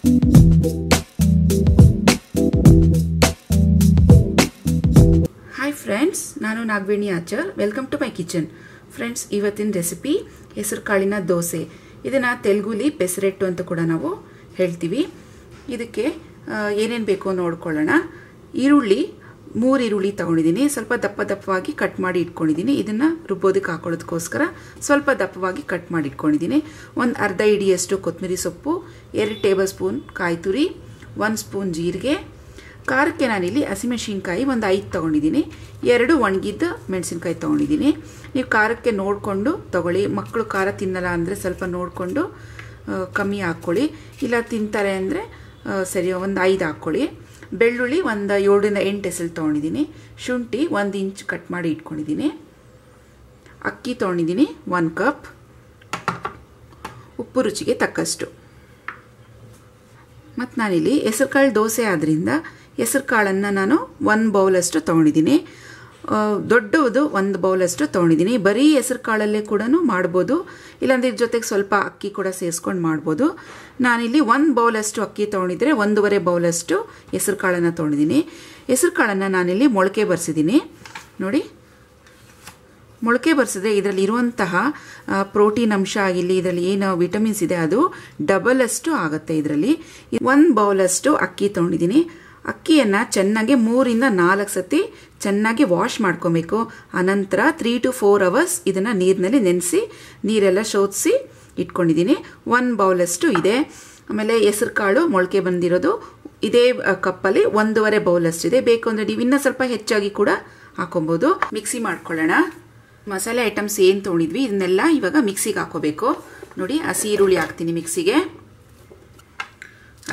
Hi friends, ನಾನು Nagaveni Achar. Welcome to my kitchen. Friends, ಇವತ್ತಿನ recipe ಹೆಸರು ಕಾಳಿನ ದೋಸೆ. ಇದನ್ನು ತೆಲುಗುಲಿ ಪೆಸರೆಟ್ಟು ಅಂತ ಕೂಡ ನಾವು ಹೇಳ್ತೀವಿ. ಇದಕ್ಕೆ ಏನೇನು ಬೇಕೋ ನೋಡ್ಕೊಳ್ಳೋಣ. ಈರುಳ್ಳಿ 3 ಈರುಳ್ಳಿ ತೊಗೊಂಡಿದ್ದೀನಿ. ಸ್ವಲ್ಪ ದಪ್ಪವಾಗಿ ಕಟ್ ಮಾಡಿ ಇಟ್ಕೊಂಡಿದ್ದೀನಿ. ಇದನ್ನು ರುಬ್ಬೋದಕ್ಕೆ ಹಾಕೊಳ್ಳೋದಕ್ಕೋಸ್ಕರ ಸ್ವಲ್ಪ ದಪ್ಪವಾಗಿ ಕಟ್ ಮಾಡಿ ಇಟ್ಕೊಂಡಿದ್ದೀನಿ. ಒಂದು ಅರ್ಧ ಹಿಡಿಯಷ್ಟು ಕೊತ್ತಂಬರಿ ಸೊಪ್ಪು, 2 ಟೇಬಲ್ ಸ್ಪೂನ್ ಕಾಯಿ ತುರಿ, 1 ಸ್ಪೂನ್ ಜೀರಿಗೆ. ಖಾರಕ್ಕೆ ನಾನಿಲ್ಲಿ ಹಸಿಮೆಣಸಿನ್ಕಾಯಿ ಒಂದು 5 ತೊಗೊಂಡಿದ್ದೀನಿ. 2 ಒಣಗಿದ್ದ ಮೆಣಸಿನ್ಕಾಯಿ ತೊಗೊಂಡಿದ್ದೀನಿ. ನೀವು ಖಾರಕ್ಕೆ ನೋಡಿಕೊಂಡು ತೊಗೊಳ್ಳಿ. ಮಕ್ಕಳು ಖಾರ ತಿನ್ನಲ್ಲ ಅಂದರೆ ಸ್ವಲ್ಪ ನೋಡಿಕೊಂಡು ಕಮ್ಮಿ ಹಾಕ್ಕೊಳ್ಳಿ. ಇಲ್ಲ ತಿಂತಾರೆ ಅಂದರೆ ಸರಿ ಒಂದು 5 ಹಾಕ್ಕೊಳ್ಳಿ. ಬೆಳ್ಳುಳ್ಳಿ ಒಂದು 7 ರಿಂದ 8 ಎಸಳು ತೊಗೊಂಡಿದ್ದೀನಿ. ಶುಂಠಿ 1 ಇಂಚ್ ಕಟ್ ಮಾಡಿ ಇಟ್ಕೊಂಡಿದ್ದೀನಿ. ಅಕ್ಕಿ ತೊಗೊಂಡಿದ್ದೀನಿ 1 ಕಪ್. ಉಪ್ಪು ರುಚಿಗೆ ತಕ್ಕಷ್ಟು. ಮತ್ತು ನಾನಿಲ್ಲಿ ಹೆಸರು ಕಾಳು ದೋಸೆ ಆದ್ದರಿಂದ ಹೆಸರು ಕಾಳನ್ನು ನಾನು 1 ಬೌಲಷ್ಟು ತೊಗೊಂಡಿದ್ದೀನಿ. ದೊಡ್ಡದು 1 ಬೌಲಷ್ಟು ತೊಗೊಂಡಿದ್ದೀನಿ. ಬರೀ ಹೆಸರು ಕಾಳಲ್ಲೇ ಕೂಡ ಮಾಡ್ಬೋದು, ಇಲ್ಲಾಂದ್ರೆ ಇದ್ರ ಜೊತೆಗೆ ಸ್ವಲ್ಪ ಅಕ್ಕಿ ಕೂಡ ಸೇರಿಸ್ಕೊಂಡು ಮಾಡ್ಬೋದು. ನಾನಿಲ್ಲಿ 1 ಬೌಲಷ್ಟು ಅಕ್ಕಿ ತೊಗೊಂಡಿದ್ರೆ 1.5 ಬೌಲಷ್ಟು ಹೆಸರು ಕಾಳನ್ನು ತೊಗೊಂಡಿದ್ದೀನಿ. ಹೆಸರು ಕಾಳನ್ನು ನಾನಿಲ್ಲಿ ಮೊಳಕೆ ಬರೆಸಿದ್ದೀನಿ. ನೋಡಿ, ಮೊಳಕೆ ಬರೆಸಿದ್ರೆ ಇದರಲ್ಲಿ ಇರುವಂತಹ ಪ್ರೋಟೀನ್ ಅಂಶ ಆಗಿರಲಿ, ಇದರಲ್ಲಿ ಏನು ವಿಟಮಿನ್ಸ್ ಇದೆ ಅದು ಡಬಲ್ ಅಷ್ಟು ಆಗುತ್ತೆ. ಇದರಲ್ಲಿ 1 ಬೌಲಷ್ಟು ಅಕ್ಕಿ ತೊಗೊಂಡಿದ್ದೀನಿ. ಅಕ್ಕಿಯನ್ನು ಚೆನ್ನಾಗಿ 3 ರಿಂದ 4 ಸತಿ ಚೆನ್ನಾಗಿ ವಾಶ್ ಮಾಡ್ಕೊಬೇಕು. ಆನಂತರ 3 to 4 ಅವರ್ಸ್ ಇದನ್ನು ನೀರಿನಲ್ಲಿ ನೆನೆಸಿ ನೀರೆಲ್ಲ ಶೋಧಿಸಿ ಇಟ್ಕೊಂಡಿದ್ದೀನಿ. 1 ಬೌಲಷ್ಟು ಇದೆ. ಆಮೇಲೆ ಹೆಸರು ಕಾಳು ಮೊಳಕೆ ಬಂದಿರೋದು ಇದೇ ಕಪ್ಪಲ್ಲಿ 1.5 ಬೌಲಷ್ಟು ಇದೆ. ಬೇಕು ಅಂದರೆ ನೀವು ಇನ್ನೂ ಸ್ವಲ್ಪ ಹೆಚ್ಚಾಗಿ ಕೂಡ ಹಾಕೊಬೋದು. ಮಿಕ್ಸಿ ಮಾಡ್ಕೊಳ್ಳೋಣ. ಮಸಾಲೆ ಐಟಮ್ಸ್ ಏನು ತೊಗೊಂಡಿದ್ವಿ ಇದನ್ನೆಲ್ಲ ಇವಾಗ ಮಿಕ್ಸಿಗೆ ಹಾಕೋಬೇಕು. ನೋಡಿ, ಹಸಿ ಈರುಳ್ಳಿ ಹಾಕ್ತೀನಿ ಮಿಕ್ಸಿಗೆ.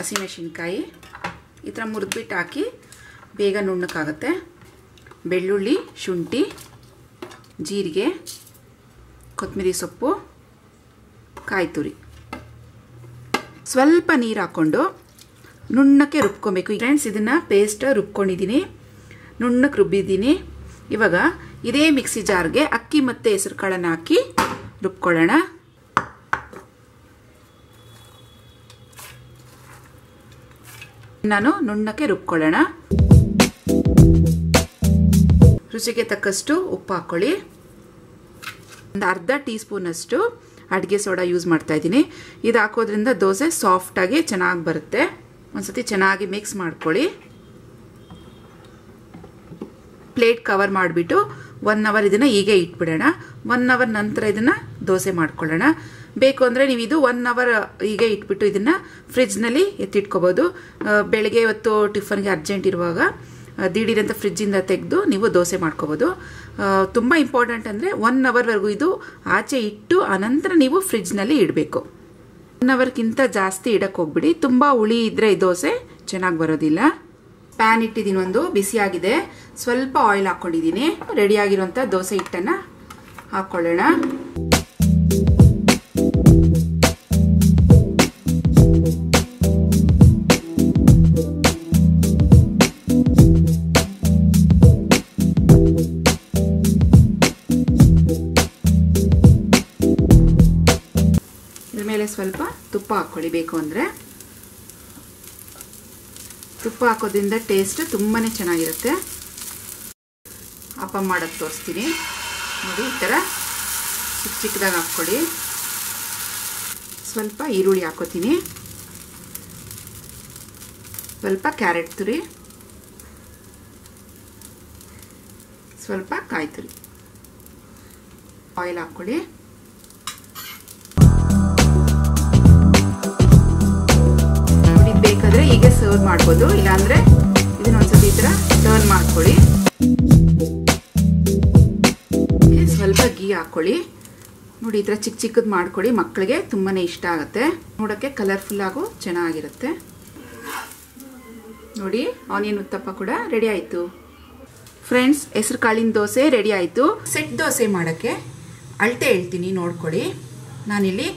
ಹಸಿಮೆಣಸಿನ್ಕಾಯಿ ಈ ಥರ ಮುರಿದ್ಬಿಟ್ಟು ಹಾಕಿ ಬೇಗ ನುಣ್ಣಕ್ಕಾಗುತ್ತೆ. ಬೆಳ್ಳುಳ್ಳಿ, ಶುಂಠಿ, ಜೀರಿಗೆ, ಕೊತ್ತಂಬರಿ ಸೊಪ್ಪು, ಕಾಯಿ ತುರಿ. ಸ್ವಲ್ಪ ನೀರು ಹಾಕ್ಕೊಂಡು ನುಣ್ಣಕ್ಕೆ ರುಬ್ಕೊಬೇಕು. ಫ್ರೆಂಡ್ಸ್, ಇದನ್ನು ಪೇಸ್ಟ್ ರುಬ್ಕೊಂಡಿದ್ದೀನಿ, ನುಣ್ಣಕ್ಕೆ ರುಬ್ಬಿದ್ದೀನಿ. ಇವಾಗ ಇದೇ ಮಿಕ್ಸಿ ಜಾರ್ಗೆ ಅಕ್ಕಿ ಮತ್ತು ಹೆಸರು ಕಾಳನ್ನು ಹಾಕಿ ರುಬ್ಕೊಳ್ಳೋಣ. ನಾನು ನುಣ್ಣಕ್ಕೆ ರುಬ್ಕೊಳ್ಳೋಣ. ರುಚಿಗೆ ತಕ್ಕಷ್ಟು ಉಪ್ಪು ಹಾಕ್ಕೊಳ್ಳಿ. ಒಂದು ಅರ್ಧ ಟೀ ಸ್ಪೂನ್ ಅಷ್ಟು ಅಡುಗೆ ಸೋಡಾ ಯೂಸ್ ಮಾಡ್ತಾ ಇದ್ದೀನಿ. ಇದು ಹಾಕೋದ್ರಿಂದ ದೋಸೆ ಸಾಫ್ಟಾಗಿ ಚೆನ್ನಾಗಿ ಬರುತ್ತೆ. ಒಂದ್ಸತಿ ಚೆನ್ನಾಗಿ ಮಿಕ್ಸ್ ಮಾಡ್ಕೊಳ್ಳಿ. ಪ್ಲೇಟ್ ಕವರ್ ಮಾಡಿಬಿಟ್ಟು 1 ಅವರ್ ಇದನ್ನು ಹೀಗೆ ಇಟ್ಬಿಡೋಣ. 1 ಅವರ್ ನಂತರ ಇದನ್ನು ದೋಸೆ ಮಾಡ್ಕೊಳ್ಳೋಣ. ಬೇಕು ಅಂದರೆ ನೀವು ಇದು 1 ಅವರ್ ಹೀಗೆ ಇಟ್ಬಿಟ್ಟು ಇದನ್ನು ಫ್ರಿಜ್ನಲ್ಲಿ ಎತ್ತಿಟ್ಕೋಬೋದು. ಬೆಳಗ್ಗೆ ಹೊತ್ತು ಟಿಫನ್ಗೆ ಅರ್ಜೆಂಟ್ ಇರುವಾಗ ದಿಢೀರಂತ ಫ್ರಿಜ್ಜಿಂದ ತೆಗೆದು ನೀವು ದೋಸೆ ಮಾಡ್ಕೋಬೋದು. ತುಂಬ ಇಂಪಾರ್ಟೆಂಟ್ ಅಂದರೆ 1 ಅವರ್ವರೆಗೂ ಇದು ಆಚೆ ಇಟ್ಟು ಆನಂತರ ನೀವು ಫ್ರಿಜ್ನಲ್ಲಿ ಇಡಬೇಕು. 1 ಅವರ್ಗಿಂತ ಜಾಸ್ತಿ ಇಡಕ್ಕೆ ಹೋಗ್ಬಿಡಿ. ತುಂಬ ಹುಳಿ ಇದ್ದರೆ ಈ ದೋಸೆ ಚೆನ್ನಾಗಿ ಬರೋದಿಲ್ಲ. ಪ್ಯಾನ್ ಇಟ್ಟಿದ್ದೀನಿ, ಒಂದು ಬಿಸಿಯಾಗಿದೆ. ಸ್ವಲ್ಪ ಆಯಿಲ್ ಹಾಕ್ಕೊಂಡಿದ್ದೀನಿ. ರೆಡಿಯಾಗಿರುವಂಥ ದೋಸೆ ಹಿಟ್ಟನ್ನು ಹಾಕ್ಕೊಳ್ಳೋಣ. ಇದ್ರ ಮೇಲೆ ಸ್ವಲ್ಪ ತುಪ್ಪ ಹಾಕ್ಕೊಳ್ಳಿ. ಬೇಕು ಅಂದರೆ ತುಪ್ಪ ಹಾಕೋದ್ರಿಂದ ಟೇಸ್ಟ್ ತುಂಬಾ ಚೆನ್ನಾಗಿರುತ್ತೆ. ಹಪ್ಪ ಮಾಡೋಕ್ಕೆ ತೋರಿಸ್ತೀನಿ ನೋಡಿ. ಈ ಥರ ಚಿಕ್ಕದಾಗಿ ಹಾಕ್ಕೊಳ್ಳಿ. ಸ್ವಲ್ಪ ಈರುಳ್ಳಿ ಹಾಕೋತೀನಿ, ಸ್ವಲ್ಪ ಕ್ಯಾರೆಟ್ ತುರಿ, ಸ್ವಲ್ಪ ಕಾಯಿ ತುರಿ. ಆಯಿಲ್ ಹಾಕ್ಕೊಳ್ಳಿ. ಬೇಕಾದರೆ ಹೀಗೆ ಸರ್ವ್ ಮಾಡ್ಬೋದು, ಇಲ್ಲಾಂದರೆ ಇದನ್ನ ಒಂದ್ಸತಿ ಈ ಥರ ಟರ್ನ್ ಮಾಡ್ಕೊಳ್ಳಿ. ಸ್ವಲ್ಪ ಗೀ ಹಾಕ್ಕೊಳ್ಳಿ. ನೋಡಿ, ಈ ಥರ ಚಿಕ್ಕದು ಮಾಡ್ಕೊಳ್ಳಿ. ಮಕ್ಕಳಿಗೆ ತುಂಬಾ ಇಷ್ಟ ಆಗುತ್ತೆ. ನೋಡೋಕ್ಕೆ ಕಲರ್ಫುಲ್ ಆಗು ಚೆನ್ನಾಗಿರುತ್ತೆ. ನೋಡಿ, ಆನಿಯನ್ ಉತ್ತಪ್ಪ ಕೂಡ ರೆಡಿ ಆಯಿತು. ಫ್ರೆಂಡ್ಸ್, ಹೆಸರು ಕಾಳಿನ ದೋಸೆ ರೆಡಿ ಆಯಿತು. ಸೆಟ್ ದೋಸೆ ಮಾಡೋಕ್ಕೆ ಅಳತೆ ಹೇಳ್ತೀನಿ, ನೋಡ್ಕೊಳ್ಳಿ. ನಾನಿಲ್ಲಿ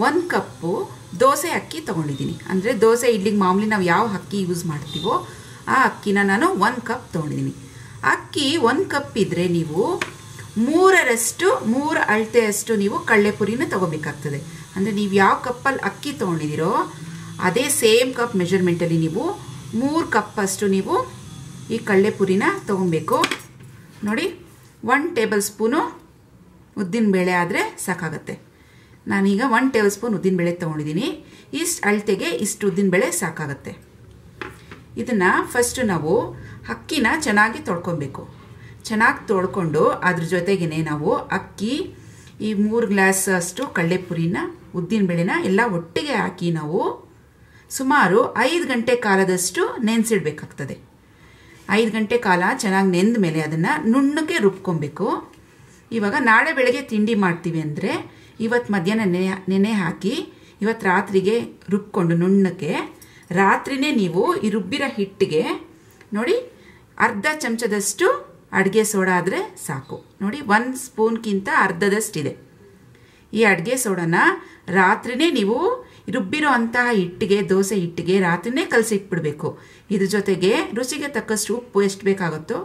1 ಕಪ್ಪು ದೋಸೆ ಅಕ್ಕಿ ತೊಗೊಂಡಿದ್ದೀನಿ. ಅಂದರೆ ದೋಸೆ ಇಡ್ಲಿಗೆ ಮಾಮೂಲಿ ನಾವು ಯಾವ ಅಕ್ಕಿ ಯೂಸ್ ಮಾಡ್ತೀವೋ ಆ ಅಕ್ಕಿನ ನಾನು 1 ಕಪ್ ತೊಗೊಂಡಿದ್ದೀನಿ. ಅಕ್ಕಿ 1 ಕಪ್ ಇದ್ದರೆ ನೀವು 3 ಅಳತೆಯಷ್ಟು ನೀವು ಕಡಲೆಪುರಿನ ತೊಗೋಬೇಕಾಗ್ತದೆ. ಅಂದರೆ ನೀವು ಯಾವ ಕಪ್ಪಲ್ಲಿ ಅಕ್ಕಿ ತೊಗೊಂಡಿದ್ದೀರೋ ಅದೇ ಸೇಮ್ ಕಪ್ ಮೆಜರ್ಮೆಂಟಲ್ಲಿ ನೀವು 3 ಕಪ್ಪಷ್ಟು ನೀವು ಈ ಕಡಲೆಪುರಿನ ತೊಗೊಬೇಕು. ನೋಡಿ 1 ಟೇಬಲ್ ಸ್ಪೂನು ಉದ್ದಿನಬೇಳೆ ಆದರೆ ಸಾಕಾಗತ್ತೆ. ನಾನೀಗ 1 ಟೇಬಲ್ ಸ್ಪೂನ್ ಉದ್ದಿನಬೇಳೆ ತೊಗೊಂಡಿದ್ದೀನಿ. ಇಷ್ಟು ಅಳತೆಗೆ ಇಷ್ಟು ಉದ್ದಿನಬೇಳೆ ಸಾಕಾಗತ್ತೆ. ಇದನ್ನು ಫಸ್ಟು ನಾವು ಅಕ್ಕಿನ ಚೆನ್ನಾಗಿ ತೊಳ್ಕೊಬೇಕು. ಚೆನ್ನಾಗಿ ತೊಳ್ಕೊಂಡು ಅದ್ರ ಜೊತೆಗೇ ನಾವು ಅಕ್ಕಿ ಈ 3 ಗ್ಲಾಸ್ ಅಷ್ಟು ಕಡಲೆಪುರಿನ ಉದ್ದಿನಬೇಳೆನ ಎಲ್ಲ ಒಟ್ಟಿಗೆ ಹಾಕಿ ನಾವು ಸುಮಾರು 5 ಗಂಟೆ ಕಾಲದಷ್ಟು ನೆನೆಸಿಡ್ಬೇಕಾಗ್ತದೆ. 5 ಗಂಟೆ ಕಾಲ ಚೆನ್ನಾಗಿ ನೆಂದ ಮೇಲೆ ಅದನ್ನು ನುಣ್ಣಗೆ ರುಬ್ಕೊಬೇಕು. ಇವಾಗ ನಾಳೆ ಬೆಳಗ್ಗೆ ತಿಂಡಿ ಮಾಡ್ತೀವಿ ಅಂದರೆ ಇವತ್ತು ಮಧ್ಯಾಹ್ನ ನೆನೆ ಹಾಕಿ ಇವತ್ತು ರಾತ್ರಿಗೆ ರುಬ್ಕೊಂಡು ನುಣ್ಣಕ್ಕೆ ರಾತ್ರಿನೇ ನೀವು ಈ ರುಬ್ಬಿರೋ ಹಿಟ್ಟಿಗೆ ನೋಡಿ ಅರ್ಧ ಚಮಚದಷ್ಟು ಅಡುಗೆ ಸೋಡಾ ಆದರೆ ಸಾಕು. ನೋಡಿ 1 ಸ್ಪೂನ್ಗಿಂತ ಅರ್ಧದಷ್ಟಿದೆ. ಈ ಅಡುಗೆ ಸೋಡಾನ ರಾತ್ರಿನೇ ನೀವು ರುಬ್ಬಿರೋ ಅಂತಹ ಹಿಟ್ಟಿಗೆ ದೋಸೆ ಹಿಟ್ಟಿಗೆ ರಾತ್ರಿನೇ ಕಲಸಿಟ್ಬಿಡ್ಬೇಕು. ಇದ್ರ ಜೊತೆಗೆ ರುಚಿಗೆ ತಕ್ಕಷ್ಟು ಉಪ್ಪು ಎಷ್ಟು ಬೇಕಾಗುತ್ತೋ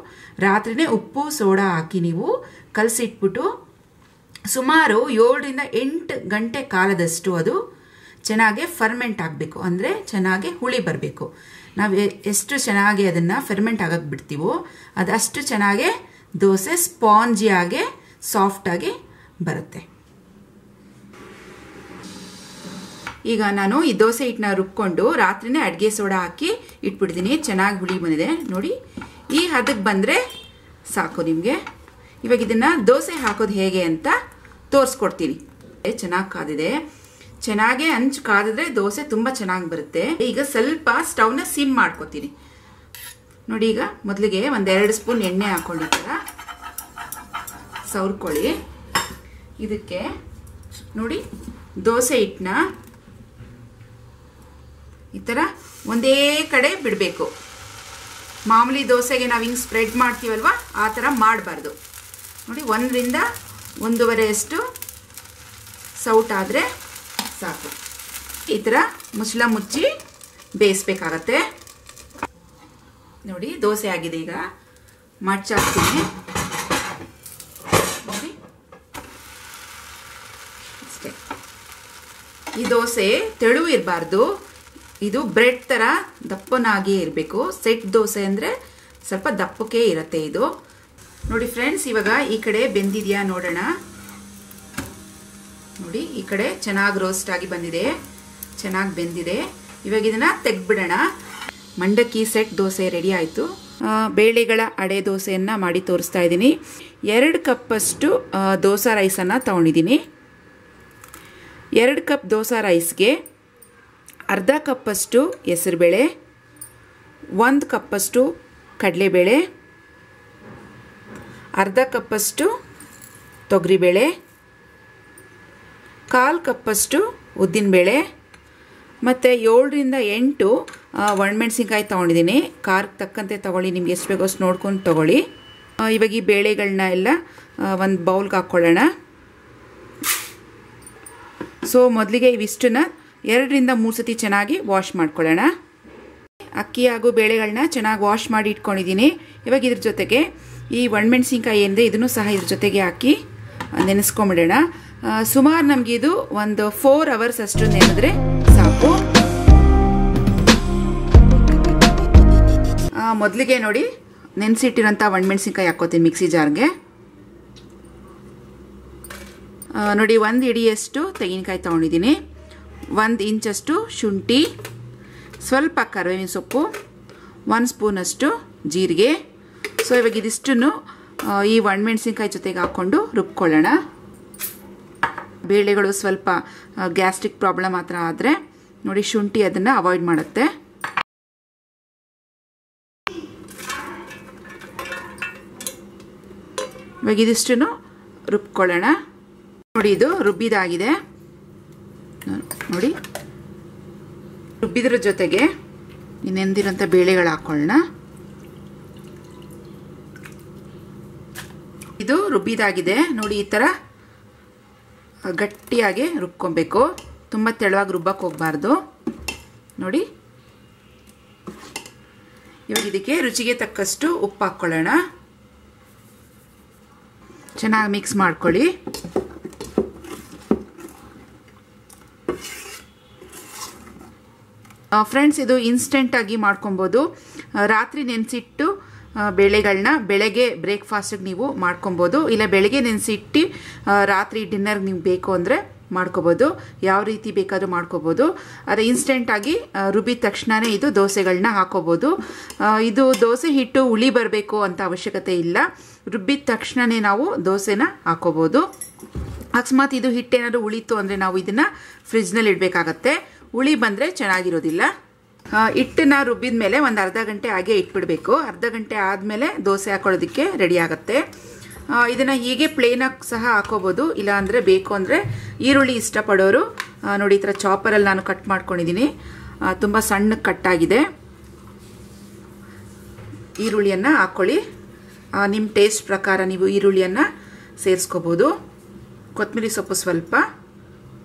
ರಾತ್ರಿನೇ ಉಪ್ಪು ಸೋಡಾ ಹಾಕಿ ನೀವು ಕಲಸಿಟ್ಬಿಟ್ಟು ಸುಮಾರು 7ರಿಂದ 8 ಗಂಟೆ ಕಾಲದಷ್ಟು ಅದು ಚೆನ್ನಾಗಿ ಫರ್ಮೆಂಟ್ ಆಗಬೇಕು. ಅಂದರೆ ಚೆನ್ನಾಗಿ ಹುಳಿ ಬರಬೇಕು. ನಾವು ಎಷ್ಟು ಚೆನ್ನಾಗಿ ಅದನ್ನು ಫರ್ಮೆಂಟ್ ಆಗಕ್ಕೆ ಬಿಡ್ತೀವೋ ಅದಷ್ಟು ಚೆನ್ನಾಗಿ ದೋಸೆ ಸ್ಪಾಂಜಿಯಾಗಿ ಸಾಫ್ಟಾಗಿ ಬರುತ್ತೆ. ಈಗ ನಾನು ಈ ದೋಸೆ ಹಿಟ್ಟನ್ನ ರುಬ್ಕೊಂಡು ರಾತ್ರಿನೇ ಅಡುಗೆ ಸೋಡಾ ಹಾಕಿ ಇಟ್ಬಿಡ್ತೀನಿ. ಚೆನ್ನಾಗಿ ಹುಳಿ ಬಂದಿದೆ ನೋಡಿ. ಈ ಹದಕ್ಕೆ ಬಂದರೆ ಸಾಕು ನಿಮಗೆ. ಇವಾಗ ಇದನ್ನು ದೋಸೆ ಹಾಕೋದು ಹೇಗೆ ಅಂತ ತೋರಿಸ್ಕೊಡ್ತೀನಿ. ಚೆನ್ನಾಗಿ ಕಾದಿದೆ. ಚೆನ್ನಾಗಿ ಹಂಚು ಕಾದಿದ್ರೆ ದೋಸೆ ತುಂಬ ಚೆನ್ನಾಗಿ ಬರುತ್ತೆ. ಈಗ ಸ್ವಲ್ಪ ಸ್ಟವ್ನ ಸಿಮ್ ಮಾಡ್ಕೊತೀನಿ. ನೋಡಿ ಈಗ ಮೊದಲಿಗೆ 1-2 ಸ್ಪೂನ್ ಎಣ್ಣೆ ಹಾಕೊಂಡಿರ್ತಾರ ಸವರ್ಕೊಳ್ಳಿ. ಇದಕ್ಕೆ ನೋಡಿ ದೋಸೆ ಹಿಟ್ಟನ್ನ ಈ ಥರ ಒಂದೇ ಕಡೆ ಬಿಡಬೇಕು. ಮಾಮೂಲಿ ದೋಸೆಗೆ ನಾವು ಹಿಂಗೆ ಸ್ಪ್ರೆಡ್ ಮಾಡ್ತೀವಲ್ವ ಆ ಥರ ಮಾಡಬಾರ್ದು. ನೋಡಿ 1ರಿಂದ 1.5 ಸೌಟಾದರೆ ಸಾಕು. ಈ ಥರ ಮುಚ್ಚಳ ಮುಚ್ಚಿ ಬೇಯಿಸ್ಬೇಕಾಗತ್ತೆ. ನೋಡಿ ದೋಸೆ ಆಗಿದೆ. ಈಗ ಮಡ್ಚಾಕ್ತೀನಿ ನೋಡಿ ಅಷ್ಟೇ. ಈ ದೋಸೆ ತೆಳು ಇರಬಾರ್ದು. ಇದು ಬ್ರೆಡ್ ಥರ ದಪ್ಪನಾಗಿ ಇರಬೇಕು. ಸೆಟ್ ದೋಸೆ ಅಂದರೆ ಸ್ವಲ್ಪ ದಪ್ಪಕ್ಕೆ ಇರುತ್ತೆ ಇದು. ನೋಡಿ ಫ್ರೆಂಡ್ಸ್, ಇವಾಗ ಈ ಕಡೆ ಬೆಂದಿದೆಯಾ ನೋಡೋಣ. ನೋಡಿ ಈ ಕಡೆ ಚೆನ್ನಾಗಿ ರೋಸ್ಟ್ ಆಗಿ ಬಂದಿದೆ, ಚೆನ್ನಾಗಿ ಬೆಂದಿದೆ. ಇವಾಗ ಇದನ್ನು ತೆಗೆದ್ಬಿಡೋಣ. ಮಂಡಕ್ಕಿ ಸೆಟ್ ದೋಸೆ ರೆಡಿ ಆಯಿತು. ಬೇಳೆಗಳ ಅಡೆ ದೋಸೆಯನ್ನು ಮಾಡಿ ತೋರಿಸ್ತಾ ಇದ್ದೀನಿ. 2 ಕಪ್ಪಷ್ಟು ದೋಸೆ ರೈಸನ್ನು ತೊಗೊಂಡಿದ್ದೀನಿ. 2 ಕಪ್ ದೋಸೆ ರೈಸ್ಗೆ ಅರ್ಧ ಕಪ್ಪಷ್ಟು ಹೆಸರುಬೇಳೆ, 1 ಕಪ್ಪಷ್ಟು ಕಡಲೆಬೇಳೆ, ಅರ್ಧ ಕಪ್ಪಷ್ಟು ತೊಗರಿಬೇಳೆ, 1/4 ಕಪ್ಪಷ್ಟು ಉದ್ದಿನಬೇಳೆ ಮತ್ತು 7ರಿಂದ 8 ಒಣಮೆಣಸಿನ್ಕಾಯಿ ತೊಗೊಂಡಿದ್ದೀನಿ. ಖಾರಕ್ಕೆ ತಕ್ಕಂತೆ ತೊಗೊಳ್ಳಿ, ನಿಮ್ಗೆ ಎಷ್ಟು ಬೇಕೋ ಅಷ್ಟು ನೋಡ್ಕೊಂಡು ತೊಗೊಳ್ಳಿ. ಇವಾಗ ಈ ಬೇಳೆಗಳನ್ನ ಎಲ್ಲ ಒಂದು ಬೌಲ್ಗೆ ಹಾಕ್ಕೊಳ್ಳೋಣ. ಸೊ ಮೊದಲಿಗೆ ಇವಿಷ್ಟನ್ನ 2ರಿಂದ 3 ಸತಿ ಚೆನ್ನಾಗಿ ವಾಶ್ ಮಾಡ್ಕೊಳ್ಳೋಣ. ಅಕ್ಕಿ ಹಾಗೂ ಬೇಳೆಗಳನ್ನ ಚೆನ್ನಾಗಿ ವಾಶ್ ಮಾಡಿ ಇಟ್ಕೊಂಡಿದ್ದೀನಿ. ಇವಾಗ ಇದ್ರ ಜೊತೆಗೆ ಈ ಒಣಮೆಣಸಿನ್ಕಾಯಿ ಏನಿದೆ ಇದನ್ನು ಸಹ ಇದ್ರ ಜೊತೆಗೆ ಹಾಕಿ ನೆನೆಸ್ಕೊಂಬಿಡೋಣ. ಸುಮಾರು ನಮಗೆ ಇದು ಒಂದು 4 ಅವರ್ಸ್ ಅಷ್ಟು ನೆನೆದ್ರೆ ಸಾಕು. ಮೊದಲಿಗೆ ನೋಡಿ ನೆನೆಸಿಟ್ಟಿರೋಂಥ ಒಣಮೆಣಸಿನ್ಕಾಯಿ ಹಾಕ್ಕೋತೀನಿ ಮಿಕ್ಸಿ ಜಾರ್ಗೆ. ನೋಡಿ 1 ಹಿಡಿಯಷ್ಟು ತೆಂಗಿನಕಾಯಿ ತೊಗೊಂಡಿದ್ದೀನಿ, 1 ಇಂಚಷ್ಟು ಶುಂಠಿ, ಸ್ವಲ್ಪ ಕರಿಬೇವಿನ ಸೊಪ್ಪು, 1 ಸ್ಪೂನಷ್ಟು ಜೀರಿಗೆ. ಸೊ ಇವಾಗ ಇದಿಷ್ಟನ್ನು ಈ ಒಣಮೆಣಸಿನ್ಕಾಯಿ ಜೊತೆಗೆ ಹಾಕ್ಕೊಂಡು ರುಬ್ಕೊಳ್ಳೋಣ. ಬೇಳೆಗಳು ಸ್ವಲ್ಪ ಗ್ಯಾಸ್ಟ್ರಿಕ್ ಪ್ರಾಬ್ಲಮ್ ಆ ಥರ ಆದರೆ ನೋಡಿ ಶುಂಠಿ ಅದನ್ನು ಅವಾಯ್ಡ್ ಮಾಡುತ್ತೆ. ಇವಾಗ ಇದಿಷ್ಟನ್ನು ರುಬ್ಕೊಳ್ಳೋಣ. ನೋಡಿ ಇದು ರುಬ್ಬಿದಾಗಿದೆ. ನೋಡಿ ರುಬ್ಬಿದ್ರ ಜೊತೆಗೆ ನೆಂದಿರೋಂಥ ಬೇಳೆಗಳು ಹಾಕ್ಕೊಳ್ಳೋಣ. ಇದು ರುಬ್ಬಿದಾಗಿದೆ ನೋಡಿ. ಈ ಥರ ಗಟ್ಟಿಯಾಗಿ ರುಬ್ಕೊಬೇಕು, ತುಂಬ ತೆಳುವಾಗಿ ರುಬ್ಬಕ್ಕೆ ಹೋಗಬಾರ್ದು. ನೋಡಿ ಇವಾಗ ಇದಕ್ಕೆ ರುಚಿಗೆ ತಕ್ಕಷ್ಟು ಉಪ್ಪು ಹಾಕ್ಕೊಳ್ಳೋಣ. ಚೆನ್ನಾಗಿ ಮಿಕ್ಸ್ ಮಾಡ್ಕೊಳ್ಳಿ. ಫ್ರೆಂಡ್ಸ್, ಇದು ಇನ್ಸ್ಟೆಂಟಾಗಿ ಮಾಡ್ಕೊಬೋದು. ರಾತ್ರಿ ನೆನೆಸಿಟ್ಟು ಬೇಳೆಗಳನ್ನ ಬೆಳಗ್ಗೆ ಬ್ರೇಕ್ಫಾಸ್ಟಿಗೆ ನೀವು ಮಾಡ್ಕೊಬೋದು. ಇಲ್ಲ ಬೆಳಗ್ಗೆ ನೆನೆಸಿಟ್ಟು ರಾತ್ರಿ ಡಿನ್ನರ್ಗೆ ನೀವು ಬೇಕು ಅಂದರೆ ಮಾಡ್ಕೋಬೋದು. ಯಾವ ರೀತಿ ಬೇಕಾದರೂ ಮಾಡ್ಕೋಬೋದು. ಆದರೆ ಇನ್ಸ್ಟೆಂಟಾಗಿ ರುಬ್ಬಿದ ತಕ್ಷಣವೇ ಇದು ದೋಸೆಗಳನ್ನ ಹಾಕೋಬೋದು. ಇದು ದೋಸೆ ಹಿಟ್ಟು ಹುಳಿ ಬರಬೇಕು ಅಂತ ಅವಶ್ಯಕತೆ ಇಲ್ಲ. ರುಬ್ಬಿದ ತಕ್ಷಣವೇ ನಾವು ದೋಸೆನ ಹಾಕೋಬೋದು. ಅಕಸ್ಮಾತ್ ಇದು ಹಿಟ್ಟೇನಾದರೂ ಉಳಿತು ಅಂದರೆ ನಾವು ಇದನ್ನು ಫ್ರಿಜ್ನಲ್ಲಿ ಇಡಬೇಕಾಗತ್ತೆ. ಹುಳಿ ಬಂದರೆ ಚೆನ್ನಾಗಿರೋದಿಲ್ಲ. ಹಿಟ್ಟನ್ನ ರುಬ್ಬಿದ ಮೇಲೆ ಒಂದು ಅರ್ಧ ಗಂಟೆ ಹಾಗೆ ಇಟ್ಬಿಡಬೇಕು. ಅರ್ಧ ಗಂಟೆ ಆದಮೇಲೆ ದೋಸೆ ಹಾಕೊಳ್ಳೋದಕ್ಕೆ ರೆಡಿ ಆಗುತ್ತೆ. ಇದನ್ನು ಹೀಗೆ ಪ್ಲೇನಾಗಿ ಸಹ ಹಾಕೋಬೋದು. ಇಲ್ಲ ಅಂದರೆ ಬೇಕು ಅಂದರೆ ಈರುಳ್ಳಿ ಇಷ್ಟಪಡೋರು ನೋಡಿ, ಈ ಥರ ಚಾಪರಲ್ಲಿ ನಾನು ಕಟ್ ಮಾಡ್ಕೊಂಡಿದ್ದೀನಿ. ತುಂಬ ಸಣ್ಣಗೆ ಕಟ್ಟಾಗಿದೆ. ಈರುಳ್ಳಿಯನ್ನು ಹಾಕ್ಕೊಳ್ಳಿ. ನಿಮ್ಮ ಟೇಸ್ಟ್ ಪ್ರಕಾರ ನೀವು ಈರುಳ್ಳಿಯನ್ನು ಸೇರಿಸ್ಕೋಬೋದು. ಕೊತ್ತಂಬರಿ ಸೊಪ್ಪು ಸ್ವಲ್ಪ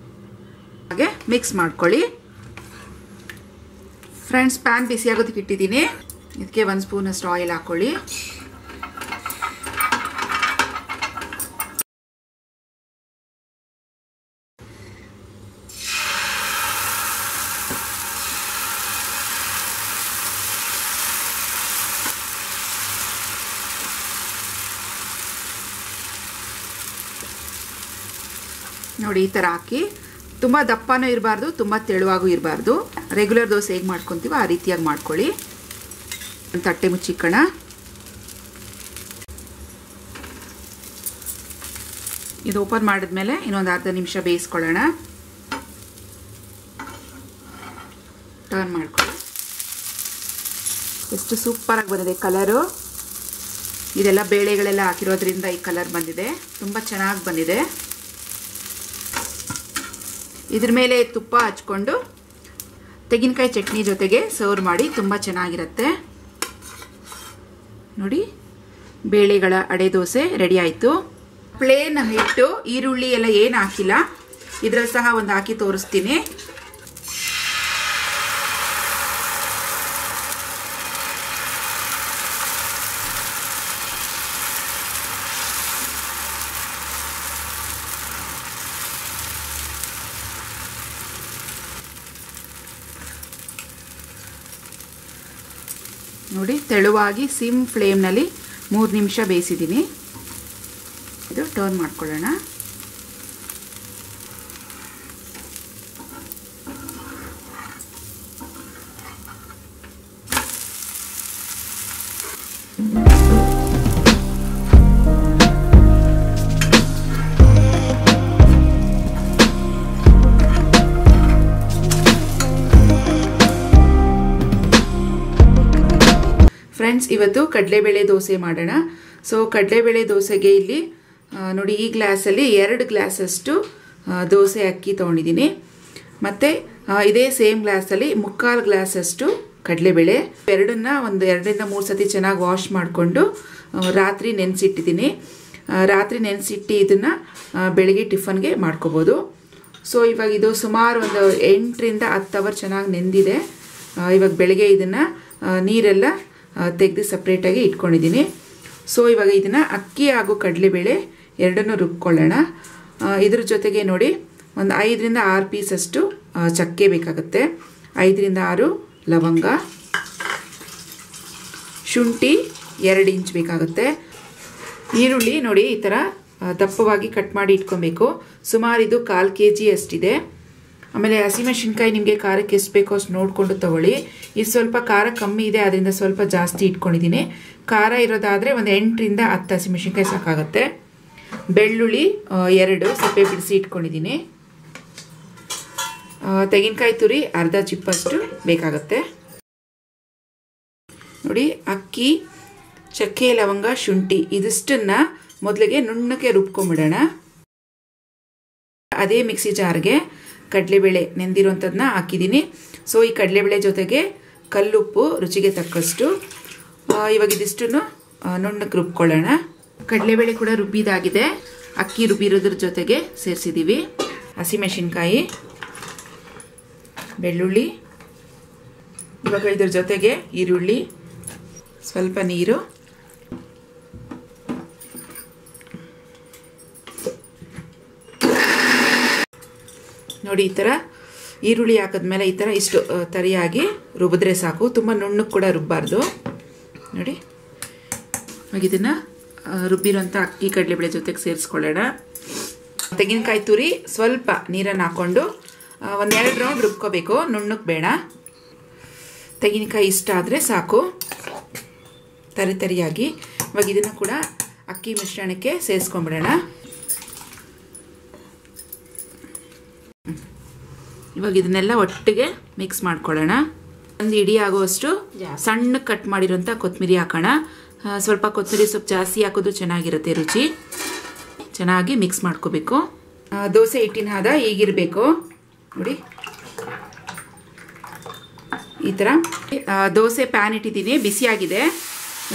ಹಾಗೆ ಮಿಕ್ಸ್ ಮಾಡ್ಕೊಳ್ಳಿ. ಫ್ರೆಂಡ್ಸ್, ಪ್ಯಾನ್ ಬಿಸಿಯಾಗೋದಕ್ಕೆ ಇಟ್ಟಿದ್ದೀನಿ. ಇದಕ್ಕೆ 1 ಸ್ಪೂನಷ್ಟು ಆಯಿಲ್ ಹಾಕ್ಕೊಳ್ಳಿ. ನೋಡಿ, ಈ ಥರ ಹಾಕಿ. ತುಂಬ ದಪ್ಪನೂ ಇರಬಾರ್ದು, ತುಂಬ ತೆಳುವಾಗೂ ಇರಬಾರ್ದು. ರೆಗ್ಯುಲರ್ ದೋಸೆ ಹೇಗೆ ಮಾಡ್ಕೊತೀವೋ ಆ ರೀತಿಯಾಗಿ ಮಾಡ್ಕೊಳ್ಳಿ. ಒಂದು ತಟ್ಟೆ ಮುಚ್ಚಿಕ್ಕಣ. ಇದು ಓಪನ್ ಮಾಡಿದ್ಮೇಲೆ ಇನ್ನೊಂದು ಅರ್ಧ ನಿಮಿಷ ಬೇಯಿಸ್ಕೊಳ್ಳೋಣ. ಟರ್ನ್ ಮಾಡ್ಕೊಳ್ಳಿ. ಎಷ್ಟು ಸೂಪರಾಗಿ ಬಂದಿದೆ ಕಲರು. ಇದೆಲ್ಲ ಬೇಳೆಗಳೆಲ್ಲ ಹಾಕಿರೋದ್ರಿಂದ ಈ ಕಲರ್ ಬಂದಿದೆ. ತುಂಬ ಚೆನ್ನಾಗಿ ಬಂದಿದೆ. ಇದ್ರ ಮೇಲೆ ತುಪ್ಪ ಹಚ್ಕೊಂಡು ತೆಂಗಿನಕಾಯಿ ಚಟ್ನಿ ಜೊತೆಗೆ ಸರ್ವ್ ಮಾಡಿ ತುಂಬ ಚೆನ್ನಾಗಿರುತ್ತೆ. ನೋಡಿ, ಬೇಳೆಗಳ ಅಡೆ ದೋಸೆ ರೆಡಿ ಆಯಿತು. ಪ್ಲೇನ್ ಹಿಟ್ಟು, ಈರುಳ್ಳಿ ಎಲ್ಲ ಏನು ಹಾಕಿಲ್ಲ. ಇದರಲ್ಲಿ ಸಹ ಒಂದು ಹಾಕಿ ತೋರಿಸ್ತೀನಿ. ನೋಡಿ, ತೆಳುವಾಗಿ ಸಿಮ್ ಫ್ಲೇಮ್ನಲ್ಲಿ 3 ನಿಮಿಷ ಬೇಯಿಸಿದ್ದೀನಿ. ಇದು ಟರ್ನ್ ಮಾಡ್ಕೊಳ್ಳೋಣ. ಫ್ರೆಂಡ್ಸ್, ಇವತ್ತು ಕಡಲೆಬೇಳೆ ದೋಸೆ ಮಾಡೋಣ. ಸೊ ಕಡಲೆಬೇಳೆ ದೋಸೆಗೆ ಇಲ್ಲಿ ನೋಡಿ, ಈ ಗ್ಲಾಸಲ್ಲಿ 2 ಗ್ಲಾಸಷ್ಟು ದೋಸೆ ಅಕ್ಕಿ ತೊಗೊಂಡಿದ್ದೀನಿ. ಮತ್ತು ಇದೇ ಸೇಮ್ ಗ್ಲಾಸಲ್ಲಿ 3/4 ಗ್ಲಾಸಷ್ಟು ಕಡಲೆಬೇಳೆ. ಎರಡನ್ನ ಒಂದು 2ರಿಂದ 3 ಸತಿ ಚೆನ್ನಾಗಿ ವಾಶ್ ಮಾಡಿಕೊಂಡು ರಾತ್ರಿ ನೆನೆಸಿಟ್ಟಿದ್ದೀನಿ. ರಾತ್ರಿ ನೆನೆಸಿಟ್ಟು ಇದನ್ನು ಬೆಳಗ್ಗೆ ಟಿಫನ್ಗೆ ಮಾಡ್ಕೋಬೋದು. ಸೊ ಇವಾಗ ಇದು ಸುಮಾರು ಒಂದು 8ರಿಂದ 10 ಅವರ್ ಚೆನ್ನಾಗಿ ನೆಂದಿದೆ. ಇವಾಗ ಬೆಳಗ್ಗೆ ಇದನ್ನು ನೀರೆಲ್ಲ ತೆಗೆದು ಸಪ್ರೇಟಾಗಿ ಇಟ್ಕೊಂಡಿದ್ದೀನಿ. ಸೊ ಇವಾಗ ಇದನ್ನು ಅಕ್ಕಿ ಹಾಗೂ ಕಡಲೆಬೇಳೆ ಎರಡನ್ನೂ ರುಬ್ಕೊಳ್ಳೋಣ. ಇದ್ರ ಜೊತೆಗೆ ನೋಡಿ, ಒಂದು 5ರಿಂದ 6 ಪೀಸಷ್ಟು ಚಕ್ಕೆ ಬೇಕಾಗುತ್ತೆ. 5ರಿಂದ 6 ಲವಂಗ, ಶುಂಠಿ 2 ಇಂಚ್ ಬೇಕಾಗುತ್ತೆ. ಈರುಳ್ಳಿ ನೋಡಿ, ಈ ಥರ ದಪ್ಪವಾಗಿ ಕಟ್ ಮಾಡಿ ಇಟ್ಕೊಬೇಕು. ಸುಮಾರು ಇದು 1/4 kg ಅಷ್ಟಿದೆ. ಆಮೇಲೆ ಹಸಿಮೆಣಸಿನ್ಕಾಯಿ ನಿಮಗೆ ಖಾರಕ್ಕೆ ಎಷ್ಟು ಬೇಕೋ ಅಷ್ಟು ನೋಡಿಕೊಂಡು ತೊಗೊಳ್ಳಿ. ಇದು ಸ್ವಲ್ಪ ಖಾರ ಕಮ್ಮಿ ಇದೆ, ಅದರಿಂದ ಸ್ವಲ್ಪ ಜಾಸ್ತಿ ಇಟ್ಕೊಂಡಿದ್ದೀನಿ. ಖಾರ ಇರೋದಾದರೆ ಒಂದು 8ರಿಂದ 10 ಹಸಿಮೆಣಸಿನ್ಕಾಯಿ ಸಾಕಾಗುತ್ತೆ. ಬೆಳ್ಳುಳ್ಳಿ 2 ಸಿಪ್ಪೆ ಬಿಡಿಸಿ ಇಟ್ಕೊಂಡಿದ್ದೀನಿ. ತೆಂಗಿನಕಾಯಿ ತುರಿ ಅರ್ಧ ಚಿಪ್ಪಷ್ಟು ಬೇಕಾಗುತ್ತೆ. ನೋಡಿ, ಅಕ್ಕಿ, ಚಕ್ಕೆ, ಲವಂಗ, ಶುಂಠಿ ಇದಿಷ್ಟನ್ನು ಮೊದಲಿಗೆ ನುಣ್ಣಗೆ ರುಬ್ಕೊಂಬಿಡೋಣ. ಅದೇ ಮಿಕ್ಸಿ ಜಾರ್ಗೆ ಕಡಲೆಬೇಳೆ ನೆಂದಿರೋಂಥದ್ದನ್ನ ಹಾಕಿದ್ದೀನಿ. ಸೊ ಈ ಕಡಲೆಬೇಳೆ ಜೊತೆಗೆ ಕಲ್ಲುಪ್ಪು ರುಚಿಗೆ ತಕ್ಕಷ್ಟು. ಇವಾಗ ಇದಿಷ್ಟನ್ನು ನುಣ್ಣಗೆ ರುಬ್ಕೊಳ್ಳೋಣ. ಕಡಲೆಬೇಳೆ ಕೂಡ ರುಬ್ಬಿದಾಗಿದೆ. ಅಕ್ಕಿ ರುಬ್ಬಿರೋದ್ರ ಜೊತೆಗೆ ಸೇರಿಸಿದ್ದೀವಿ. ಹಸಿಮೆಣಸಿನ್ಕಾಯಿ, ಬೆಳ್ಳುಳ್ಳಿ, ಇವಾಗ ಇದ್ರ ಜೊತೆಗೆ ಈರುಳ್ಳಿ, ಸ್ವಲ್ಪ ನೀರು, ನೋಡಿ ಈ ಥರ ಈರುಳ್ಳಿ ಹಾಕಿದ್ಮೇಲೆ ಈ ಥರ ಇಷ್ಟು ತರಿಯಾಗಿ ರುಬ್ಬಿದ್ರೆ ಸಾಕು, ತುಂಬ ನುಣ್ಣಗೆ ಕೂಡ ರುಬ್ಬಾರ್ದು ನೋಡಿ. ಇವಾಗ ಇದನ್ನು ರುಬ್ಬಿರೋಂಥ ಅಕ್ಕಿ ಕಡಲೆಬೇಳೆ ಜೊತೆಗೆ ಸೇರಿಸ್ಕೊಳ್ಳೋಣ. ತೆಂಗಿನಕಾಯಿ ತುರಿ ಸ್ವಲ್ಪ ನೀರನ್ನು ಹಾಕ್ಕೊಂಡು 1-2 ರೌಂಡ್ ರುಬ್ಕೋಬೇಕು, ನುಣ್ಣಗೆ ಬೇಡ. ತೆಂಗಿನಕಾಯಿ ಇಷ್ಟ ಆದರೆ ಸಾಕು ತರಿಯಾಗಿ. ಇವಾಗ ಇದನ್ನು ಕೂಡ ಅಕ್ಕಿ ಮಿಶ್ರಣಕ್ಕೆ ಸೇರಿಸ್ಕೊಂಡ್ಬಿಡೋಣ. ಇವಾಗ ಇದನ್ನೆಲ್ಲ ಒಟ್ಟಿಗೆ ಮಿಕ್ಸ್ ಮಾಡ್ಕೊಳ್ಳೋಣ. ಒಂದು ಇಡೀ ಆಗುವಷ್ಟು ಸಣ್ಣ ಕಟ್ ಮಾಡಿರೋಂಥ ಕೊತ್ತಂಬರಿ ಹಾಕೋಣ. ಸ್ವಲ್ಪ ಕೊತ್ತಂಬರಿ ಸೊಪ್ಪು ಜಾಸ್ತಿ ಹಾಕೋದು ಚೆನ್ನಾಗಿರುತ್ತೆ, ರುಚಿ. ಚೆನ್ನಾಗಿ ಮಿಕ್ಸ್ ಮಾಡ್ಕೋಬೇಕು. ದೋಸೆ ಹಿಟ್ಟಿನ ಹದ ಹೀಗಿರಬೇಕು ನೋಡಿ. ಈ ಥರ ದೋಸೆ ಪ್ಯಾನ್ ಇಟ್ಟಿದ್ದೀನಿ, ಬಿಸಿಯಾಗಿದೆ.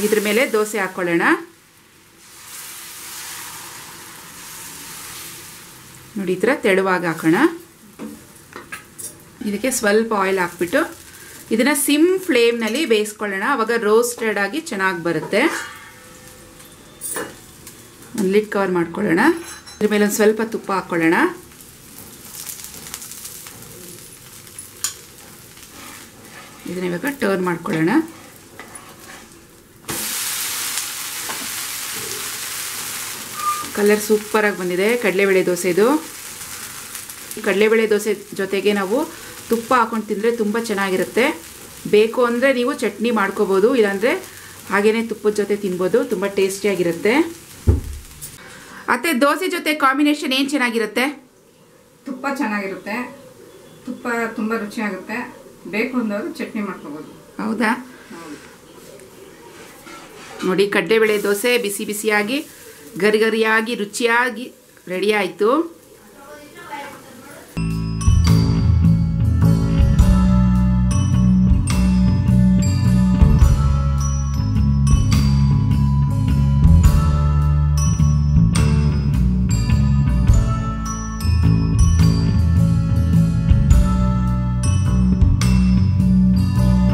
ಇದ್ರ ಮೇಲೆ ದೋಸೆ ಹಾಕ್ಕೊಳ್ಳೋಣ ನೋಡಿ. ಈ ಥರ ತೆಳುವಾಗಿ ಹಾಕೋಣ. ಇದಕ್ಕೆ ಸ್ವಲ್ಪ ಆಯಿಲ್ ಹಾಕ್ಬಿಟ್ಟು ಇದನ್ನು ಸಿಮ್ ಫ್ಲೇಮ್ನಲ್ಲಿ ಬೇಯಿಸ್ಕೊಳ್ಳೋಣ. ಆವಾಗ ರೋಸ್ಟೆಡ್ ಆಗಿ ಚೆನ್ನಾಗಿ ಬರುತ್ತೆ. ಒಂದು ಲಿಡ್ ಕವರ್ ಮಾಡ್ಕೊಳ್ಳೋಣ. ಇದ್ರ ಮೇಲೆ ಒಂದು ಸ್ವಲ್ಪ ತುಪ್ಪ ಹಾಕ್ಕೊಳ್ಳೋಣ. ಇದನ್ನ ಇವಾಗ ಟರ್ನ್ ಮಾಡ್ಕೊಳ್ಳೋಣ. ಕಲರ್ ಸೂಪರಾಗಿ ಬಂದಿದೆ ಕಡಲೆಬೇಳೆ ದೋಸೆದು. ಕಡಲೆಬೇಳೆ ದೋಸೆ ಜೊತೆಗೆ ನಾವು ತುಪ್ಪ ಹಾಕೊಂಡು ತಿಂದರೆ ತುಂಬ ಚೆನ್ನಾಗಿರುತ್ತೆ. ಬೇಕು ಅಂದರೆ ನೀವು ಚಟ್ನಿ ಮಾಡ್ಕೋಬೋದು, ಇಲ್ಲಾಂದರೆ ಹಾಗೇ ತುಪ್ಪದ ಜೊತೆ ತಿನ್ಬೋದು, ತುಂಬ ಟೇಸ್ಟಿಯಾಗಿರುತ್ತೆ. ಅತ್ತೆ, ದೋಸೆ ಜೊತೆ ಕಾಂಬಿನೇಷನ್ ಏನು ಚೆನ್ನಾಗಿರುತ್ತೆ? ತುಪ್ಪ ಚೆನ್ನಾಗಿರುತ್ತೆ, ತುಪ್ಪ ತುಂಬ ರುಚಿಯಾಗುತ್ತೆ. ಬೇಕು ಅಂದವರು ಚಟ್ನಿ ಮಾಡ್ಕೋಬೋದು. ಹೌದಾ? ನೋಡಿ, ಕಡಲೆಬೇಳೆ ದೋಸೆ ಬಿಸಿ ಬಿಸಿಯಾಗಿ ಗರಿಗರಿಯಾಗಿ ರುಚಿಯಾಗಿ ರೆಡಿ ಆಯಿತು.